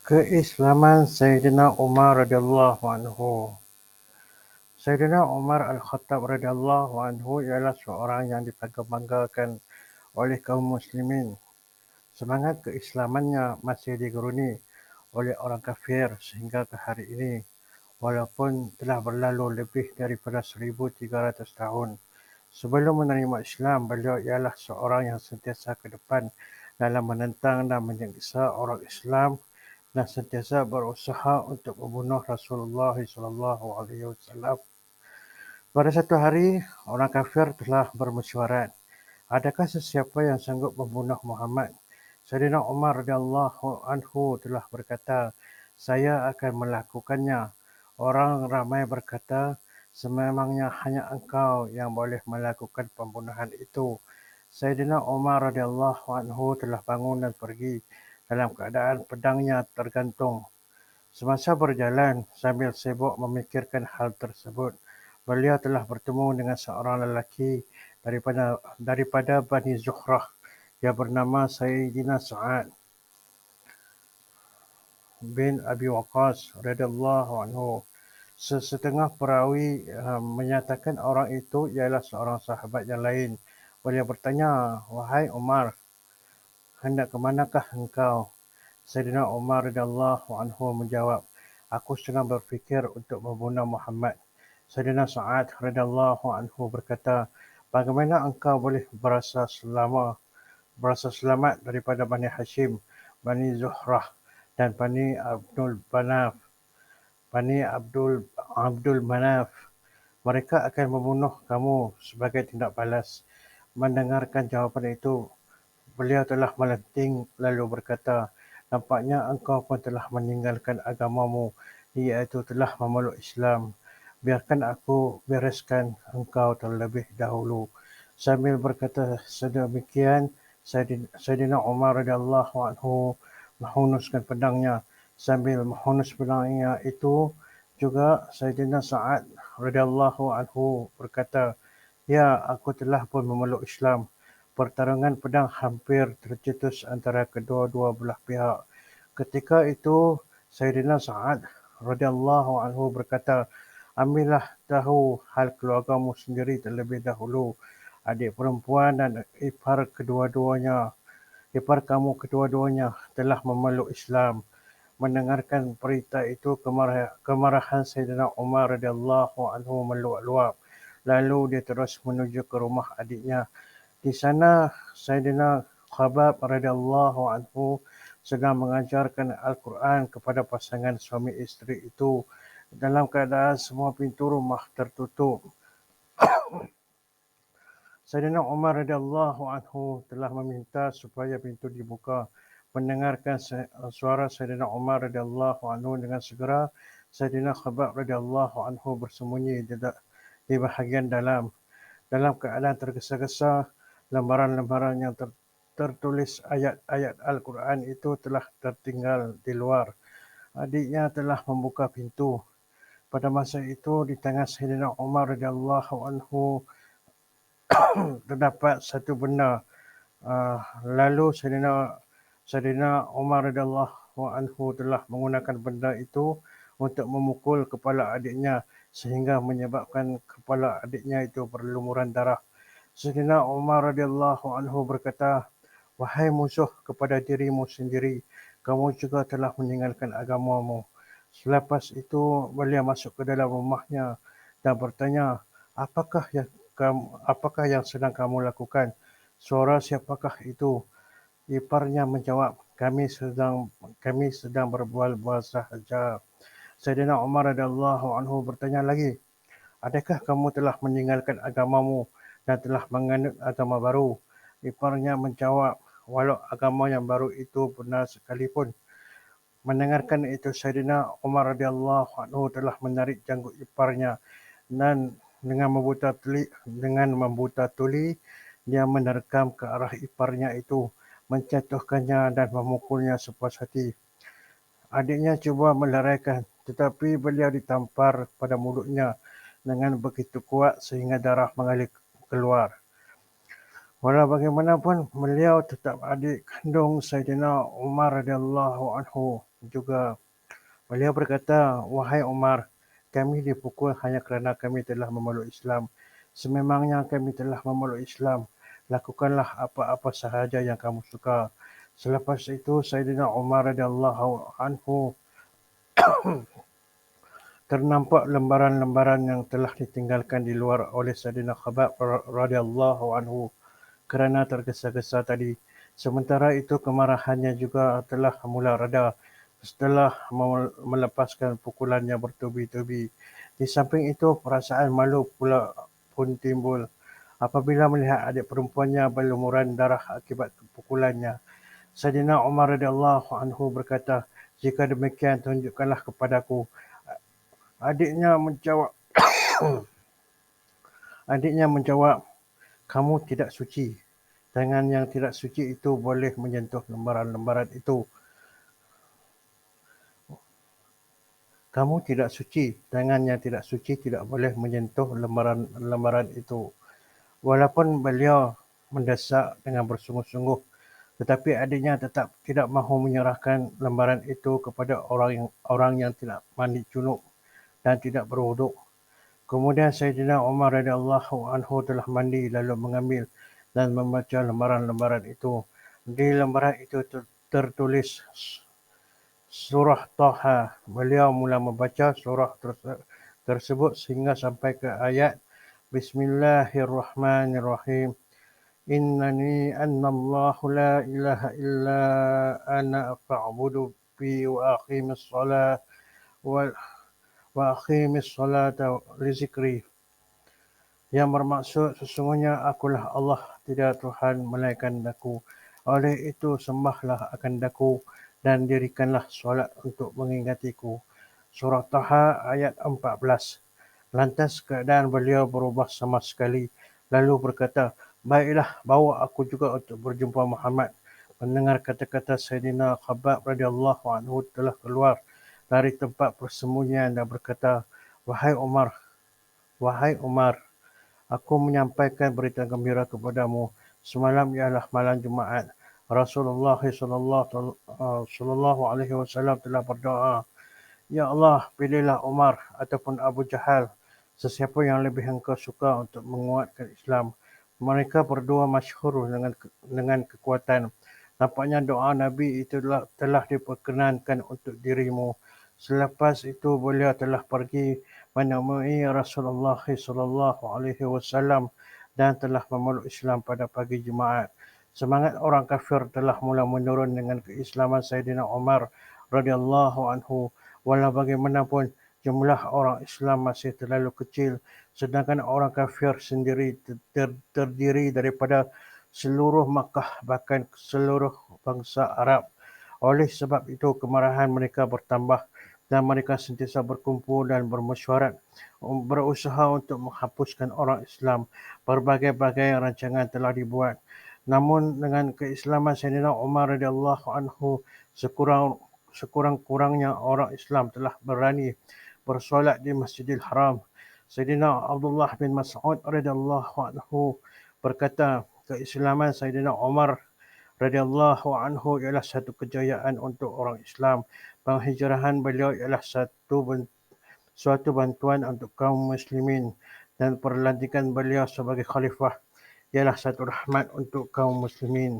Keislaman Sayyidina Umar radhiyallahu anhu. Sayyidina Umar Al-Khattab radhiyallahu anhu ialah seorang yang dibangga-banggakan oleh kaum muslimin. Semangat keislamannya masih digeruni oleh orang kafir sehingga ke hari ini, walaupun telah berlalu lebih daripada 1300 tahun. Sebelum menerima Islam, beliau ialah seorang yang sentiasa ke depan dalam menentang dan menyiksa orang Islam dan sentiasa berusaha untuk membunuh Rasulullah SAW. Pada satu hari, orang kafir telah bermesyuarat, adakah sesiapa yang sanggup membunuh Muhammad? Sayyidina Umar radhiyallahu anhu telah berkata, saya akan melakukannya. Orang ramai berkata, sememangnya hanya engkau yang boleh melakukan pembunuhan itu. Sayyidina Umar radhiyallahu anhu telah bangun dan pergi dalam keadaan pedangnya tergantung. Semasa berjalan sambil sibuk memikirkan hal tersebut, beliau telah bertemu dengan seorang lelaki daripada Bani Zuhrah yang bernama Sayyidina Sa'ad bin Abi Waqqas radhiyallahu anhu. Setengah perawi menyatakan orang itu ialah seorang sahabat yang lain. Beliau bertanya, wahai Umar, hendak ke manakah engkau? Sayyidina Umar radhiyallahu anhu menjawab, aku sedang berfikir untuk membunuh Muhammad. Sayyidina Sa'ad radhiyallahu anhu berkata, bagaimana engkau boleh berasa selamat daripada Bani Hashim, Bani Zuhrah dan Bani Abdul Manaf? Mereka akan membunuh kamu sebagai tindak balas. Mendengarkan jawapan itu, beliau telah melenting lalu berkata, nampaknya engkau pun telah meninggalkan agamamu, iaitu telah memeluk Islam. Biarkan aku bereskan engkau terlebih dahulu. Sambil berkata sedemikian, Sayyidina Umar radhiyallahu anhu menghunuskan pedangnya. Sambil menghunus pedangnya itu juga Sayyidina Sa'ad radhiyallahu anhu berkata, ya, aku telah pun memeluk Islam. Pertarungan pedang hampir tercetus antara kedua-dua belah pihak. Ketika itu, Sayyidina Sa'ad radhiyallahu anhu berkata, ambillah tahu hal keluargamu sendiri terlebih dahulu. Adik perempuan dan ipar kamu kedua-duanya telah memeluk Islam. Mendengarkan berita itu, kemarahan Sayyidina Umar radhiyallahu anhu meluap-luap. Lalu dia terus menuju ke rumah adiknya. Di sana Sayyidina Khabbab radhiyallahu anhu sedang mengajarkan Al-Quran kepada pasangan suami isteri itu dalam keadaan semua pintu rumah tertutup. Sayyidina Umar radhiyallahu anhu telah meminta supaya pintu dibuka. Mendengarkan suara Sayyidina Umar radhiyallahu anhu dengan segera, Sayyidina Khabbab radhiyallahu anhu bersembunyi di bahagian dalam keadaan tergesa-gesa. Lembaran-lembaran yang tertulis ayat-ayat Al-Quran itu telah tertinggal di luar. Adiknya telah membuka pintu. Pada masa itu, di tangan Sayyidina Umar radhiyallahu anhu terdapat satu benda. Lalu Sayyidina Umar radhiyallahu anhu telah menggunakan benda itu untuk memukul kepala adiknya sehingga menyebabkan kepala adiknya itu berlumuran darah. Sayyidina Umar radhiyallahu anhu berkata, wahai musuh kepada dirimu sendiri, kamu juga telah meninggalkan agamamu. Selepas itu, beliau masuk ke dalam rumahnya dan bertanya, apakah yang sedang kamu lakukan? Suara siapakah itu? Iparnya menjawab, kami sedang berbual-bual sahaja. Sayyidina Umar radhiyallahu anhu bertanya lagi, adakah kamu telah meninggalkan agamamu dan telah menganut agama baru? Iparnya menjawab, walau agama yang baru itu benar sekalipun. Mendengarkan itu, Sayyidina Umar radhiyallahu anhu telah menarik janggut iparnya dan dengan membuta tuli, dia menerkam ke arah iparnya itu, menjatuhkannya dan memukulnya sepuas hati. Adiknya cuba melarikan, tetapi beliau ditampar pada mulutnya dengan begitu kuat sehingga darah mengalir keluar. Walau bagaimanapun, beliau tetap adik kandung Sayyidina Umar radhiyallahu anhu. juga. Beliau berkata, "Wahai Umar, kami dipukul hanya kerana kami telah memeluk Islam. Sememangnya kami telah memeluk Islam, lakukanlah apa-apa sahaja yang kamu suka." Selepas itu, Saidina Umar radhiyallahu anhu ternampak lembaran-lembaran yang telah ditinggalkan di luar oleh Saidina Khabbab radhiyallahu anhu kerana tergesa-gesa tadi. Sementara itu kemarahannya juga telah mula reda setelah melepaskan pukulannya bertubi-tubi. Di samping itu perasaan malu pula pun timbul apabila melihat adik perempuannya berlumuran darah akibat pukulannya. Saidina Umar radhiyallahu anhu berkata, "Jika demikian tunjukkanlah kepadaku." Adiknya menjawab, adiknya menjawab, "Kamu tidak suci. Tangan yang tidak suci itu boleh menyentuh lembaran-lembaran itu." Kamu tidak suci. Tangan yang tidak suci tidak boleh menyentuh lembaran-lembaran itu. Walaupun beliau mendesak dengan bersungguh-sungguh, tetapi adiknya tetap tidak mahu menyerahkan lembaran itu kepada orang yang tidak mandi junub dan tidak berwuduk. Kemudian Sayyidina Umar radhiyallahu anhu telah mandi lalu mengambil dan membaca lembaran-lembaran itu. Di lembaran itu tertulis surah Taha. Beliau mula membaca surah tersebut sehingga sampai ke ayat Bismillahirrahmanirrahim. Innani annallahu la ilaha illa ana fa'budu bi wa aqimis salata li zikri. Yang bermaksud sesungguhnya akulah Allah, tidak Tuhan melainkan aku. Oleh itu sembahlah akan aku dan dirikanlah solat untuk mengingatiku. Surah Taha ayat 14. Lantas keadaan beliau berubah sama sekali. Lalu berkata, "Baiklah, bawa aku juga untuk berjumpa Muhammad." Mendengar kata-kata Sayyidina Khabbab radhiyallahu anhu telah keluar dari tempat persembunyian dan berkata, Wahai Umar, aku menyampaikan berita gembira kepadamu. Semalam ialah malam Jumaat. Rasulullah sallallahu alaihi wasallam telah berdoa, "Ya Allah, pilihlah Umar ataupun Abu Jahal, sesiapa yang lebih engkau suka untuk menguatkan Islam." Mereka berdua masyhur dengan kekuatan. Nampaknya doa Nabi itu telah diperkenankan untuk dirimu. Selepas itu beliau telah pergi menemui Rasulullah sallallahu alaihi wasallam dan telah memeluk Islam pada pagi Jumaat. Semangat orang kafir telah mula menurun dengan keislaman Sayyidina Umar radhiyallahu anhu. Walau bagaimanapun, jumlah orang Islam masih terlalu kecil, sedangkan orang kafir sendiri terdiri daripada seluruh Makkah, bahkan seluruh bangsa Arab. Oleh sebab itu, kemarahan mereka bertambah dan mereka sentiasa berkumpul dan bermesyuarat berusaha untuk menghapuskan orang Islam. Berbagai-bagai rancangan telah dibuat. Namun dengan keislaman Sayyidina Umar radhiyallahu anhu, sekurang-kurangnya orang Islam telah berani bersolat di Masjidil Haram. Sayyidina Abdullah bin Mas'ud radhiyallahu anhu berkata, keislaman Sayyidina Umar radhiyallahu anhu ialah satu kejayaan untuk orang Islam. Penghijrahan beliau ialah suatu bantuan untuk kaum muslimin dan perlantikan beliau sebagai khalifah ialah satu rahmat untuk kaum muslimin.